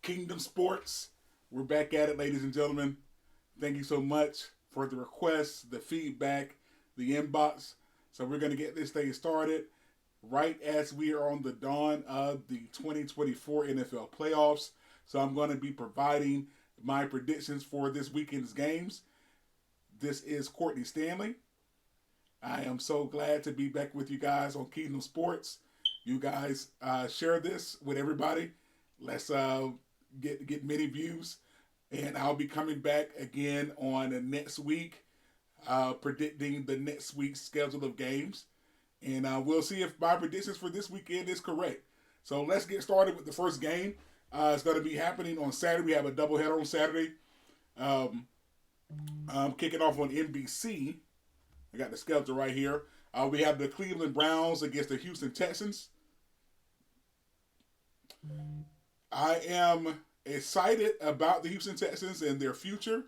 Kingdom Sports. We're back at it, ladies and gentlemen. Thank you so much for the requests, the feedback, the inbox. So we're going to get this thing started right as we are on the dawn of the 2024 NFL playoffs. So I'm going to be providing my predictions for this weekend's games. This is Courtney Stanley. I am so glad to be back with you guys on Kingdom Sports. You guys share this with everybody. Let's get many views, and I'll be coming back again on the next week, predicting the next week's schedule of games, and we'll see if my predictions for this weekend is correct. So let's get started with the first game. It's going to be happening on Saturday. We have a doubleheader on Saturday. Kicking off on NBC. I got the schedule right here. We have the Cleveland Browns against the Houston Texans. I am excited about the Houston Texans and their future.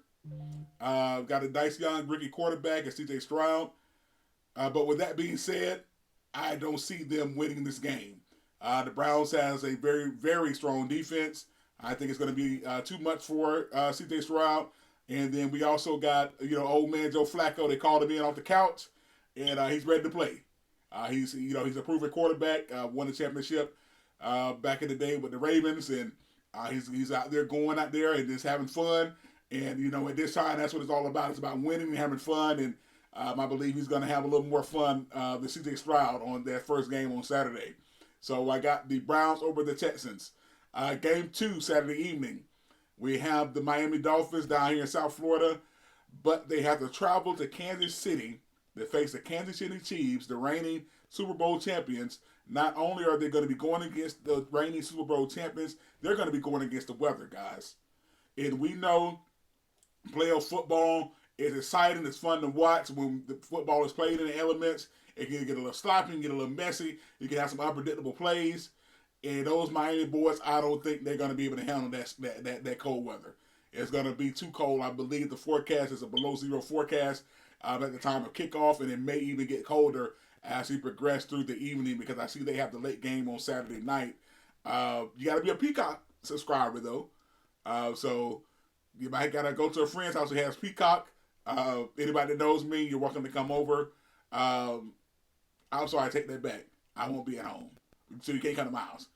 Got a nice young rookie quarterback and CJ Stroud. But with that being said, I don't see them winning this game. The Browns has a very, very strong defense. I think it's going to be too much for CJ Stroud. And then we also got, old man Joe Flacco. They called him in off the couch, and he's ready to play. He's a proven quarterback. Won the championship back in the day with the Ravens, and he's out there going out there and just having fun. And at this time, that's what it's all about. It's about winning and having fun. And I believe he's going to have a little more fun than CJ Stroud on that first game on Saturday. So I got the Browns over the Texans. Game 2 Saturday evening. We have the Miami Dolphins down here in South Florida, but they have to travel to Kansas City to face the Kansas City Chiefs, the reigning Super Bowl champions. Not only are they going to be going against the reigning Super Bowl champions, they're going to be going against the weather, guys. And we know playoff football is exciting. It's fun to watch when the football is played in the elements. It can get a little sloppy, get a little messy. You can have some unpredictable plays. And those Miami boys, I don't think they're going to be able to handle that cold weather. It's going to be too cold. I believe the forecast is a below zero forecast at the time of kickoff, and it may even get colder as we progress through the evening because I see they have the late game on Saturday night. You got to be a Peacock subscriber, though. So you might got to go to a friend's house who has Peacock. Anybody that knows me, you're welcome to come over. I'm sorry, I take that back. I won't be at home. So you can't come to my house.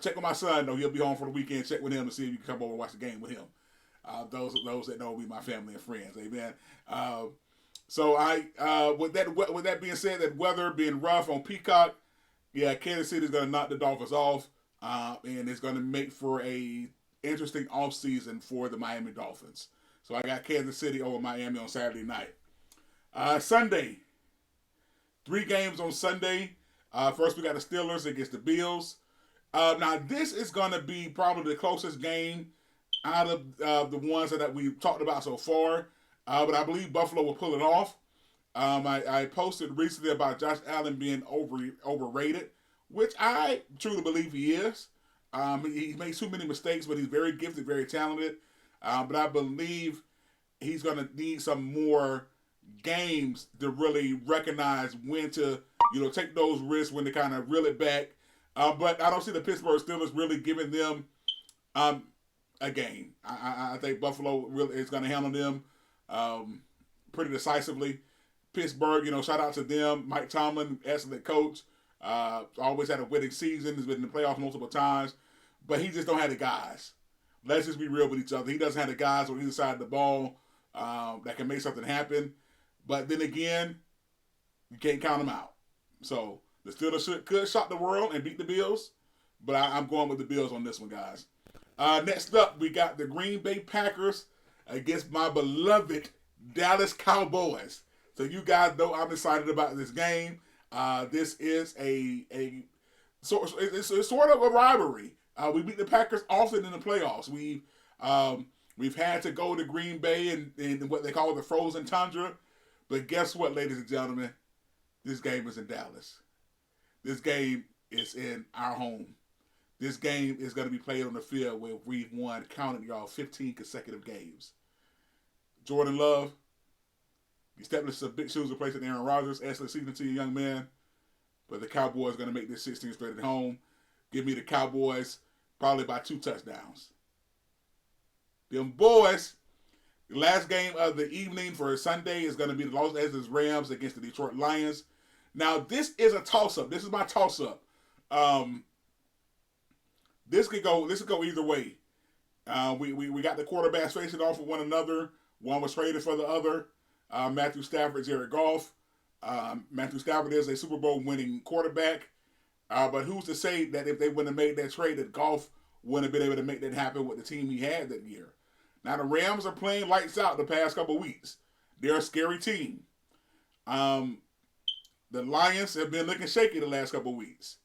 Check with my son, though. He'll be home for the weekend. Check with him to see if you can come over and watch the game with him. Those that know me, my family and friends. Amen. So with that being said, that weather being rough on Peacock, yeah, Kansas City is going to knock the Dolphins off, and it's going to make for a interesting offseason for the Miami Dolphins. So I got Kansas City over Miami on Saturday night. Sunday, 3 games on Sunday. First, we got the Steelers against the Bills. Now, this is going to be probably the closest game out of the ones that we've talked about so far. But I believe Buffalo will pull it off. I posted recently about Josh Allen being overrated, which I truly believe he is. He makes too many mistakes, but he's very gifted, very talented. But I believe he's going to need some more games to really recognize when to take those risks, when to kind of reel it back. But I don't see the Pittsburgh Steelers really giving them a game. I think Buffalo really is going to handle them pretty decisively. Pittsburgh, shout out to them. Mike Tomlin, excellent coach. Always had a winning season. He's been in the playoffs multiple times. But he just don't have the guys. Let's just be real with each other. He doesn't have the guys on either side of the ball that can make something happen. But then again, you can't count them out. So the Steelers could shock the world and beat the Bills, but I'm going with the Bills on this one, guys. Next up, we got the Green Bay Packers against my beloved Dallas Cowboys. So you guys know I'm excited about this game. This is it's sort of a rivalry. We beat the Packers often in the playoffs. We've had to go to Green Bay and what they call the frozen tundra. But guess what, ladies and gentlemen? This game is in Dallas. This game is in our home. This game is going to be played on the field where we've won, counting y'all, 15 consecutive games. Jordan Love, you stepped into some big shoes replacing Aaron Rodgers. Excellent season to you, young man. But the Cowboys are going to make this 16 straight at home. Give me the Cowboys probably by 2 touchdowns. Them boys, the last game of the evening for Sunday is going to be the Los Angeles Rams against the Detroit Lions. Now, this is a toss-up. This is my toss-up. This could go either way. We got the quarterbacks facing off with one another. One was traded for the other. Matthew Stafford, Jared Goff. Matthew Stafford is a Super Bowl winning quarterback. But who's to say that if they wouldn't have made that trade, that Goff wouldn't have been able to make that happen with the team he had that year? Now, the Rams are playing lights out the past couple of weeks. They're a scary team. The Lions have been looking shaky the last couple of weeks.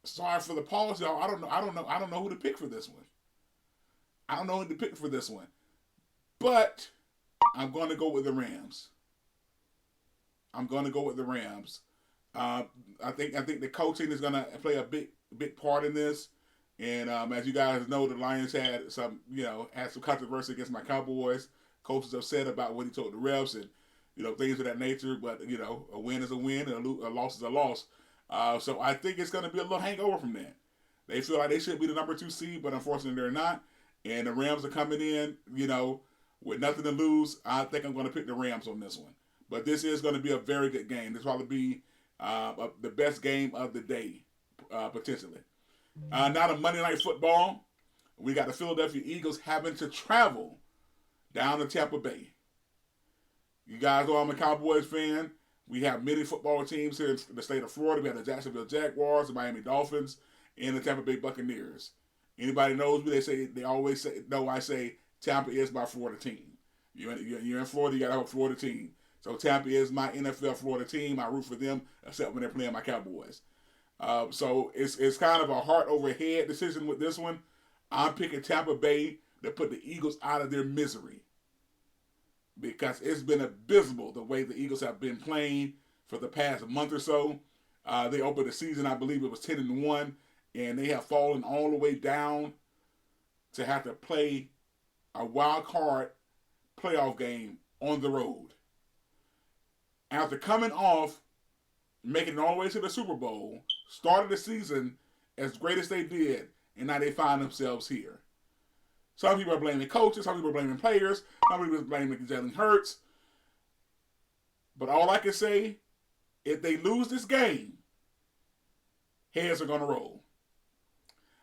Sorry for the pause, y'all. I don't know who to pick for this one. I don't know who to pick for this one. But I'm going to go with the Rams. I think the coaching is going to play a big part in this. And as you guys know, the Lions had some controversy against my Cowboys. Coach is upset about what he told the refs and things of that nature. But a win is a win and a loss is a loss. So I think it's going to be a little hangover from that. They feel like they should be the number 2 seed, but unfortunately they're not. And the Rams are coming in, with nothing to lose. I think I'm going to pick the Rams on this one. But this is going to be a very good game. This will probably be the best game of the day, potentially. Now to Monday Night Football. We got the Philadelphia Eagles having to travel down to Tampa Bay. You guys know I'm a Cowboys fan. We have many football teams here in the state of Florida. We have the Jacksonville Jaguars, the Miami Dolphins, and the Tampa Bay Buccaneers. Anybody knows me, they always say, no, I say Tampa is my Florida team. You're in Florida, you got to have a Florida team. So Tampa is my NFL Florida team. I root for them, except when they're playing my Cowboys. So it's kind of a heart over head decision with this one. I'm picking Tampa Bay to put the Eagles out of their misery. Because it's been abysmal the way the Eagles have been playing for the past month or so. They opened the season, I believe it was 10-1, and they have fallen all the way down to have to play a wild card playoff game on the road. After coming off, making it all the way to the Super Bowl, started the season as great as they did, and now they find themselves here. Some people are blaming coaches, some people are blaming players, some people are blaming Jalen Hurts. But all I can say, if they lose this game, heads are going to roll.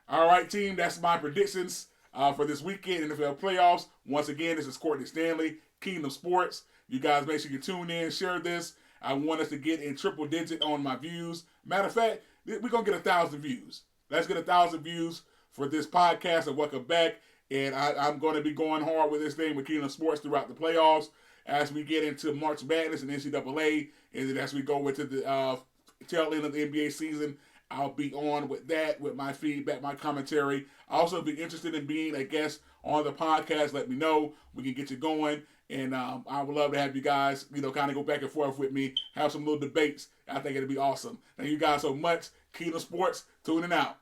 All right, team, that's my predictions for this weekend NFL playoffs. Once again, this is Courtney Stanley, Kingdom Sports. You guys make sure you tune in, share this. I want us to get in triple digit on my views. Matter of fact, we're going to get 1,000 views. Let's get 1,000 views for this podcast, and welcome back. And I'm going to be going hard with this thing with Kingdom Sports throughout the playoffs as we get into March Madness and NCAA. And then as we go into the tail end of the NBA season, I'll be on with that, with my feedback, my commentary. I also be interested in being a guest on the podcast. Let me know. We can get you going. And I would love to have you guys, kind of go back and forth with me, have some little debates. I think it'll be awesome. Thank you guys so much. Kingdom Sports, tuning out.